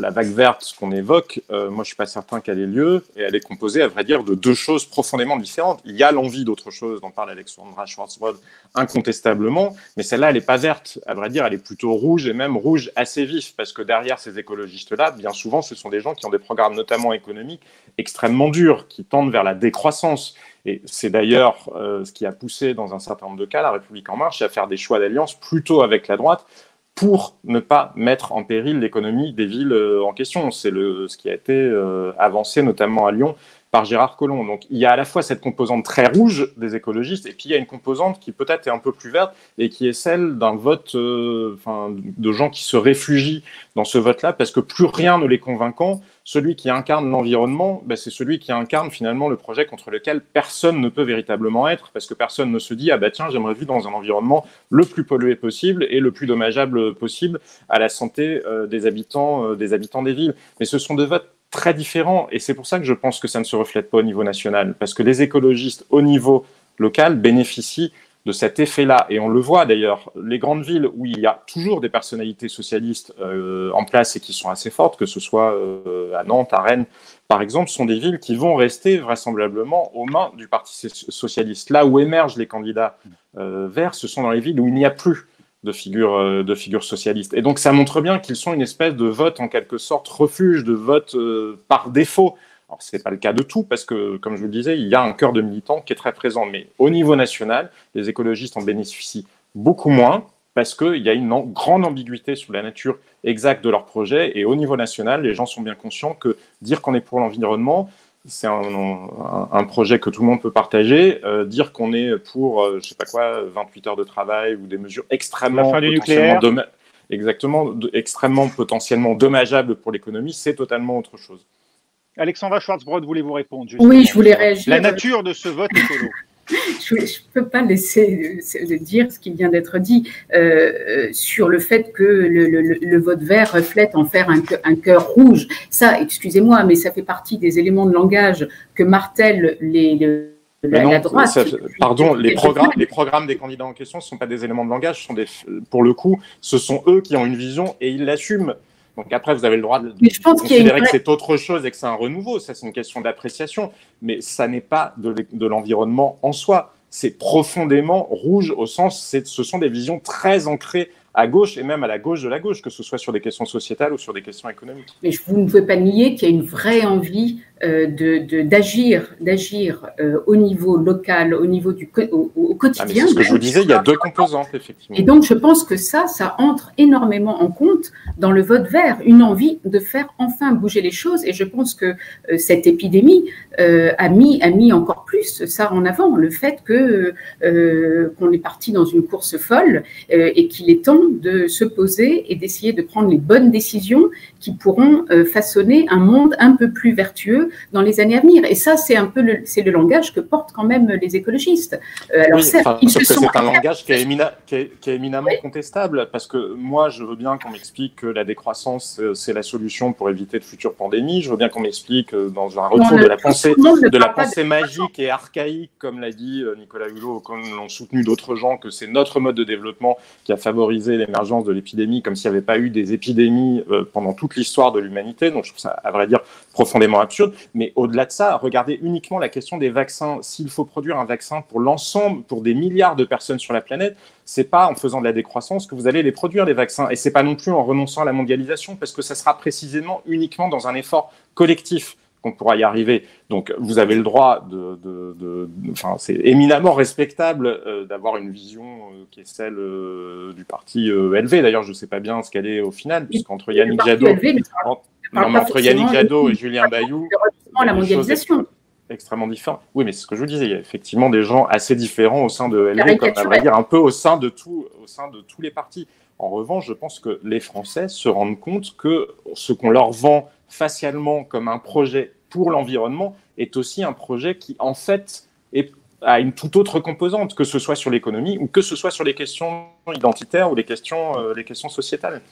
la vague verte qu'on évoque, moi, je ne suis pas certain qu'elle ait lieu, et elle est composée, à vrai dire, de deux choses profondément différentes. Il y a l'envie d'autre chose, dont parle Alexandra Schwarzbrod, incontestablement, mais celle-là, elle n'est pas verte. À vrai dire, elle est plutôt rouge, et même rouge assez vif, parce que derrière ces écologistes-là, bien souvent, ce sont des gens qui ont des programmes, notamment économiques, extrêmement durs, qui tendent vers la décroissance. Et c'est d'ailleurs ce qui a poussé, dans un certain nombre de cas, la République En Marche à faire des choix d'alliance plutôt avec la droite, pour ne pas mettre en péril l'économie des villes en question. C'est ce qui a été avancé notamment à Lyon par Gérard Collomb. Donc il y a à la fois cette composante très rouge des écologistes, et puis il y a une composante qui peut-être est un peu plus verte, et qui est celle d'un vote de gens qui se réfugient dans ce vote-là, parce que plus rien ne les convaincant, celui qui incarne l'environnement, c'est celui qui incarne finalement le projet contre lequel personne ne peut véritablement être, parce que personne ne se dit « Ah bah tiens, j'aimerais vivre dans un environnement le plus pollué possible et le plus dommageable possible à la santé des habitants des villes ». Mais ce sont deux votes très différents, et c'est pour ça que je pense que ça ne se reflète pas au niveau national, parce que les écologistes au niveau local bénéficient de cet effet-là. Et on le voit d'ailleurs, les grandes villes où il y a toujours des personnalités socialistes en place et qui sont assez fortes, que ce soit à Nantes, à Rennes, par exemple, sont des villes qui vont rester vraisemblablement aux mains du Parti socialiste. Là où émergent les candidats verts, ce sont dans les villes où il n'y a plus de figures socialistes. Et donc ça montre bien qu'ils sont une espèce de vote en quelque sorte refuge, de vote par défaut. Alors, ce n'est pas le cas de tout, parce que, comme je vous le disais, il y a un cœur de militants qui est très présent. Mais au niveau national, les écologistes en bénéficient beaucoup moins, parce qu'il y a une grande ambiguïté sur la nature exacte de leur projet. Et au niveau national, les gens sont bien conscients que dire qu'on est pour l'environnement, c'est un projet que tout le monde peut partager. Dire qu'on est pour, je ne sais pas quoi, 28 heures de travail ou des mesures extrêmement extrêmement potentiellement dommageables pour l'économie, c'est totalement autre chose. Alexandra Schwarzbrod, voulez-vous répondre? Oui, je voulais réagir. La nature de ce vote écolo. Je ne peux pas laisser dire ce qui vient d'être dit sur le fait que le vote vert reflète en faire un cœur rouge. Ça, excusez-moi, mais ça fait partie des éléments de langage que martèlent la droite. Pardon, les programmes des candidats en question ne sont pas des éléments de langage, pour le coup, ce sont eux qui ont une vision et ils l'assument. Donc après, vous avez le droit de considérer que c'est autre chose et que c'est un renouveau. Ça, c'est une question d'appréciation. Mais ça n'est pas de l'environnement en soi. C'est profondément rouge au sens, ce sont des visions très ancrées à gauche et même à la gauche de la gauche, que ce soit sur des questions sociétales ou sur des questions économiques. Mais vous ne pouvez pas nier qu'il y a une vraie envie d'agir au niveau local, au niveau au quotidien. C'est ce que je vous disais, il y a deux composantes, effectivement. Et donc, je pense que ça entre énormément en compte dans le vote vert, une envie de faire enfin bouger les choses. Et je pense que cette épidémie a mis encore plus ça en avant, le fait qu'on est parti dans une course folle et qu'il est temps de se poser et d'essayer de prendre les bonnes décisions qui pourront façonner un monde un peu plus vertueux dans les années à venir. Et ça, c'est le langage que portent quand même les écologistes. Alors, c'est un langage qui est éminemment contestable, parce que moi, je veux bien qu'on m'explique que la décroissance, c'est la solution pour éviter de futures pandémies. Je veux bien qu'on m'explique dans un retour de la pensée magique et archaïque, comme l'a dit Nicolas Hulot, comme l'ont soutenu d'autres gens, que c'est notre mode de développement qui a favorisé l'émergence de l'épidémie, comme s'il n'y avait pas eu des épidémies pendant toute l'histoire de l'humanité. Donc je trouve ça, à vrai dire, profondément absurde. Mais au-delà de ça, regardez uniquement la question des vaccins. S'il faut produire un vaccin pour l'ensemble, pour des milliards de personnes sur la planète, c'est pas en faisant de la décroissance que vous allez les produire, les vaccins. Et c'est pas non plus en renonçant à la mondialisation, parce que ça sera précisément uniquement dans un effort collectif qu'on pourra y arriver. Donc, vous avez le droit enfin, c'est éminemment respectable d'avoir une vision qui est celle du parti LV. D'ailleurs, je ne sais pas bien ce qu'elle est au final, puisqu'entre Yannick Jadot et Julien Bayou, la mondialisation. Extrêmement différent. Oui, mais c'est ce que je vous disais, il y a effectivement des gens assez différents au sein de LV, comme à vrai dire, un peu au sein de tous les partis. En revanche, je pense que les Français se rendent compte que ce qu'on leur vend facialement comme un projet pour l'environnement est aussi un projet qui, en fait, a une toute autre composante, que ce soit sur l'économie ou que ce soit sur les questions identitaires ou les questions sociétales.